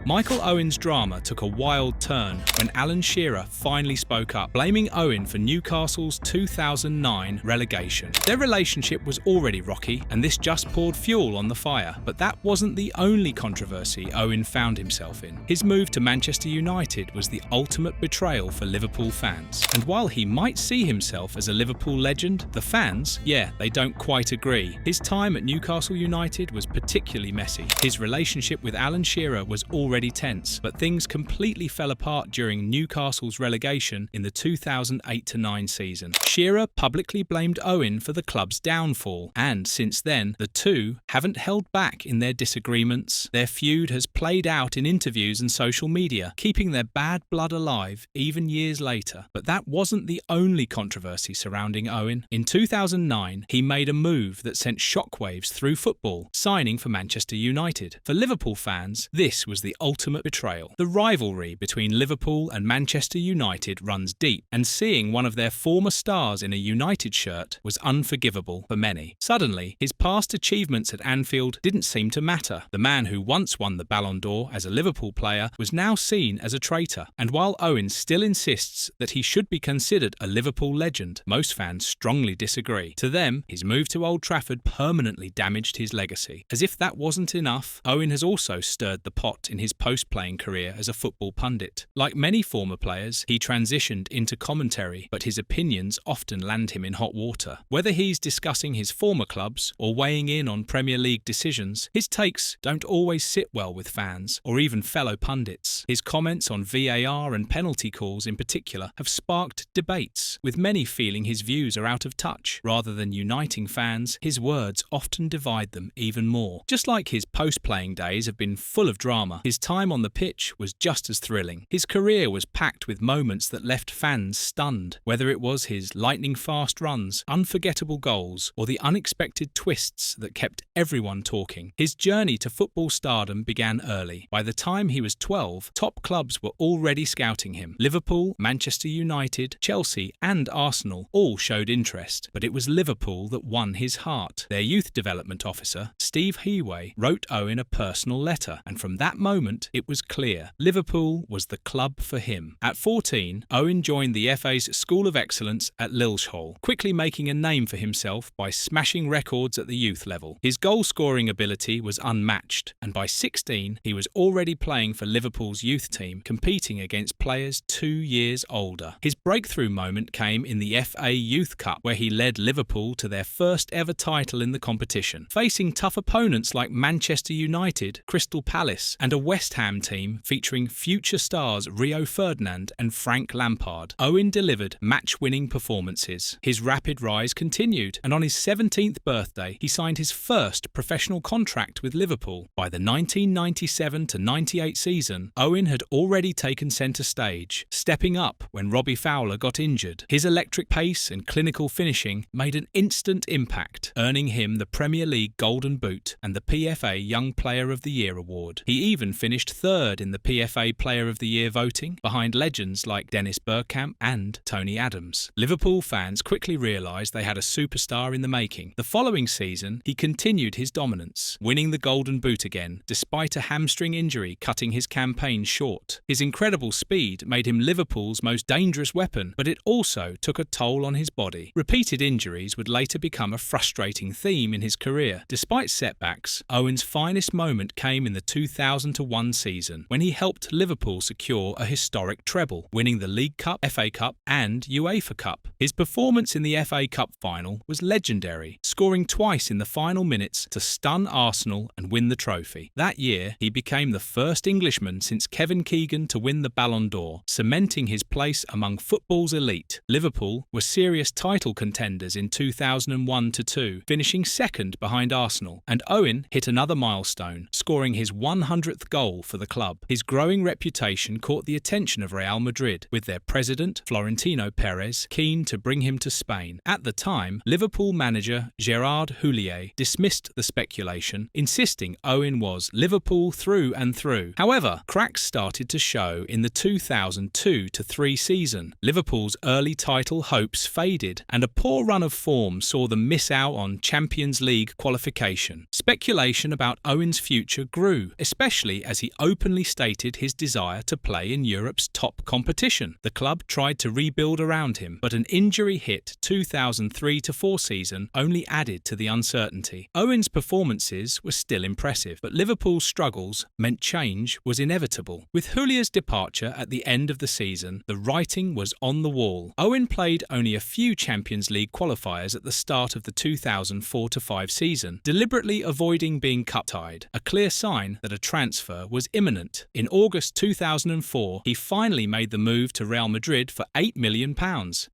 Michael Owen's drama took a wild turn when Alan Shearer finally spoke up, blaming Owen for Newcastle's 2009 relegation. Their relationship was already rocky, and this just poured fuel on the fire. But that wasn't the only controversy Owen found himself in. His move to Manchester United was the ultimate betrayal for Liverpool fans. And while he might see himself as a Liverpool legend, the fans, they don't quite agree. His time at Newcastle United was particularly messy. His relationship with Alan Shearer was already tense, but things completely fell apart during Newcastle's relegation in the 2008-09 season. Shearer publicly blamed Owen for the club's downfall, and since then, the two haven't held back in their disagreements. Their feud has played out in interviews and social media, keeping their bad blood alive even years later. But that wasn't the only controversy surrounding Owen. In 2009, he made a move that sent shockwaves through football, signing for Manchester United. For Liverpool fans, this was the ultimate betrayal. The rivalry between Liverpool and Manchester United runs deep, and seeing one of their former stars in a United shirt was unforgivable for many. Suddenly, his past achievements at Anfield didn't seem to matter. The man who once won the Ballon d'Or as a Liverpool player was now seen as a traitor. And while Owen still insists that he should be considered a Liverpool legend, most fans strongly disagree. To them, his move to Old Trafford permanently damaged his legacy. As if that wasn't enough, Owen has also stirred the pot in his post-playing career as a football pundit. Like many former players, he transitioned into commentary, but his opinions often land him in hot water. Whether he's discussing his former clubs or weighing in on Premier League decisions, his takes don't always sit well with fans or even fellow pundits. His comments on VAR and penalty calls in particular have sparked debates, with many feeling his views are out of touch. Rather than uniting fans, his words often divide them even more. Just like his post-playing days have been full of drama, his time on the pitch was just as thrilling. His career was packed with moments that left fans stunned, whether it was his lightning-fast runs, unforgettable goals, or the unexpected twists that kept everyone talking. His journey to football stardom began early. By the time he was 12, top clubs were already scouting him. Liverpool, Manchester United, Chelsea, and Arsenal all showed interest, but it was Liverpool that won his heart. Their youth development officer, Steve Heighway, wrote Owen a personal letter, and from that moment, it was clear Liverpool was the club for him. At 14, Owen joined the FA's School of Excellence at Lilleshall, quickly making a name for himself by smashing records at the youth level. His goal-scoring ability was unmatched, and by 16, he was already playing for Liverpool's youth team, competing against players 2 years older. His breakthrough moment came in the FA Youth Cup, where he led Liverpool to their first ever title in the competition. Facing tough opponents like Manchester United, Crystal Palace, and a West Ham team featuring future stars Rio Ferdinand and Frank Lampard, Owen delivered match-winning performances. His rapid rise continued, and on his 17th birthday, he signed his first professional contract with Liverpool. By the 1997-98 season, Owen had already taken centre stage, stepping up when Robbie Fowler got injured. His electric pace and clinical finishing made an instant impact, earning him the Premier League Golden Boot and the PFA Young Player of the Year award. He even finished third in the PFA Player of the Year voting, behind legends like Dennis Bergkamp and Tony Adams. Liverpool fans quickly realised they had a superstar in the making. The following season, he continued his dominance, winning the Golden Boot again, despite a hamstring injury cutting his campaign short. His incredible speed made him Liverpool's most dangerous weapon, but it also took a toll on his body. Repeated injuries would later become a frustrating theme in his career. Despite setbacks, Owen's finest moment came in the 2001 season, when he helped Liverpool secure a historic treble, winning the League Cup, FA Cup, and UEFA Cup. His performance in the FA Cup final was legendary, scoring twice in the final minutes to stun Arsenal and win the trophy. That year, he became the first Englishman since Kevin Keegan to win the Ballon d'Or, cementing his place among football's elite. Liverpool were serious title contenders in 2001-02, finishing second behind Arsenal, and Owen hit another milestone, scoring his 100th goal for the club. His growing reputation caught the attention of Real Madrid, with their president, Florentino Perez, keen to bring him to Spain. At the time, Liverpool manager Gerard Houllier dismissed the speculation, insisting Owen was Liverpool through and through. However, cracks started to show in the 2002-03 season. Liverpool's early title hopes faded, and a poor run of form saw them miss out on Champions League qualification. relegation. Speculation about Owen's future grew, especially as he openly stated his desire to play in Europe's top competition. The club tried to rebuild around him, but an injury-hit 2003-04 season only added to the uncertainty. Owen's performances were still impressive, but Liverpool's struggles meant change was inevitable. With Julia's departure at the end of the season, the writing was on the wall. Owen played only a few Champions League qualifiers at the start of the 2004-05 season, deliberately avoiding being cup-tied, a clear sign that a transfer was imminent. In August 2004, he finally made the move to Real Madrid for £8 million,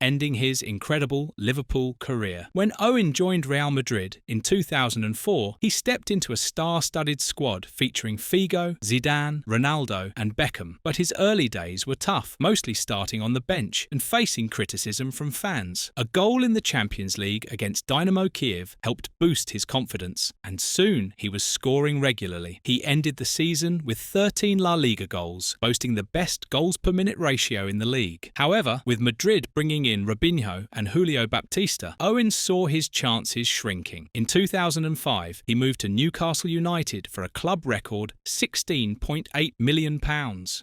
ending his incredible Liverpool career. When Owen joined Real Madrid in 2004, he stepped into a star-studded squad featuring Figo, Zidane, Ronaldo and Beckham. But his early days were tough, mostly starting on the bench and facing criticism from fans. A goal in the Champions League against Dynamo Kiev helped boost his confidence, and soon he was scoring regularly. He ended the season with 13 La Liga goals, boasting the best goals-per-minute ratio in the league. However, with Madrid bringing in Robinho and Julio Baptista, Owen saw his chances shrinking. In 2005, he moved to Newcastle United for a club record £16.8 million.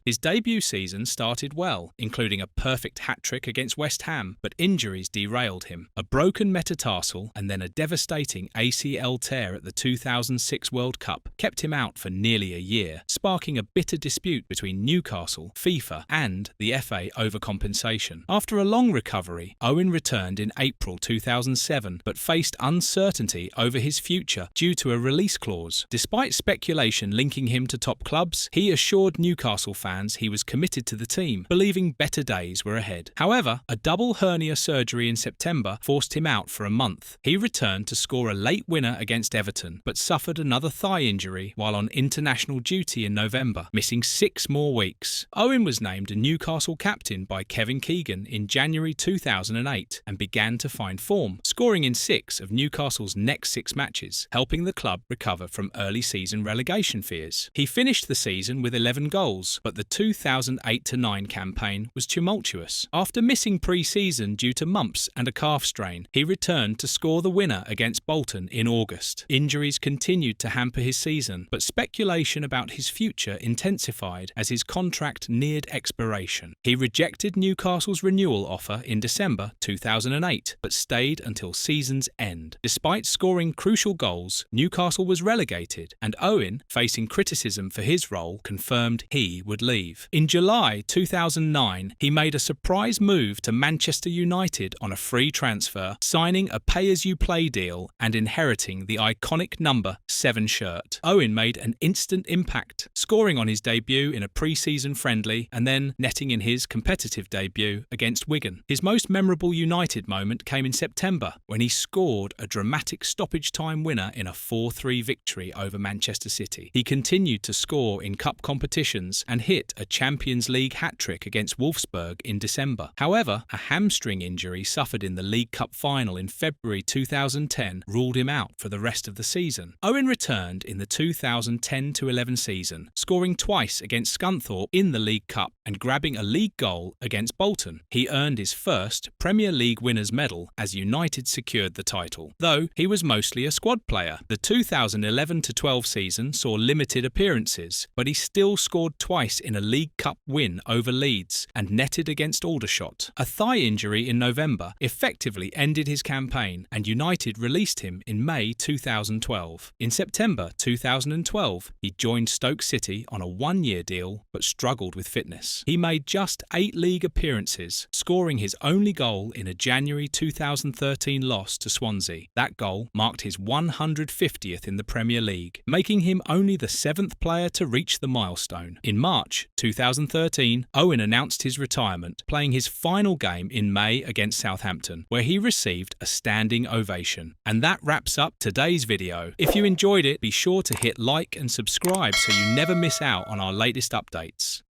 His debut season started well, including a perfect hat-trick against West Ham, but injuries derailed him. A broken metatarsal and then a devastating ACL tear at the 2006 World Cup kept him out for nearly a year, sparking a bitter dispute between Newcastle, FIFA and the FA over compensation. After a long recovery, Owen returned in April 2007, but faced uncertainty over his future due to a release clause. Despite speculation linking him to top clubs, he assured Newcastle fans he was committed to the team, believing better days were ahead. However, a double hernia surgery in September forced him out for a month. He returned to score a late winner against Everton, but suffered another thigh injury while on international duty in November, missing 6 more weeks. Owen was named a Newcastle captain by Kevin Keegan in January 2008 and began to find form, scoring in 6 of Newcastle's next 6 matches, helping the club recover from early season relegation fears. He finished the season with 11 goals, but the 2008-09 campaign was tumultuous. After missing pre-season due to mumps and a calf strain, he returned to score the winner against Bolton in August. Injuries continued to hamper his season, but speculation about his future intensified as his contract neared expiration. He rejected Newcastle's renewal offer in December 2008, but stayed until season's end. Despite scoring crucial goals, Newcastle was relegated, and Owen, facing criticism for his role, confirmed he would leave. In July 2009, he made a surprise move to Manchester United on a free transfer, signing a pay-as-you-play deal and inheriting the iconic number 7 shirt. Owen made an instant impact, scoring on his debut in a pre-season friendly and then netting in his competitive debut against Wigan. His most memorable United moment came in September, when he scored a dramatic stoppage-time winner in a 4-3 victory over Manchester City. He continued to score in cup competitions and hit a Champions League hat-trick against Wolfsburg in December. However, a hamstring injury suffered in the League Cup final in February 2010 ruled him out for the rest of the season. Owen returned in the 2010-11 season, scoring twice against Scunthorpe in the League Cup and grabbing a league goal against Bolton. He earned his first Premier League winners' medal as United secured the title, though he was mostly a squad player. The 2011-12 season saw limited appearances, but he still scored twice in a League Cup win over Leeds and netted against Aldershot. A thigh injury in November effectively ended his campaign, and United released him in May 2012. In September 2012, he joined Stoke City on a 1-year deal but struggled with fitness. He made just 8 league appearances, scoring his only goal in a January 2013 loss to Swansea. That goal marked his 150th in the Premier League, making him only the 7th player to reach the milestone. In March 2013, Owen announced his retirement, playing his final game in May against Southampton, where he received a standing ovation. And that wraps up today's video. If you enjoyed it, be sure to hit like and subscribe so you never miss out on our latest updates.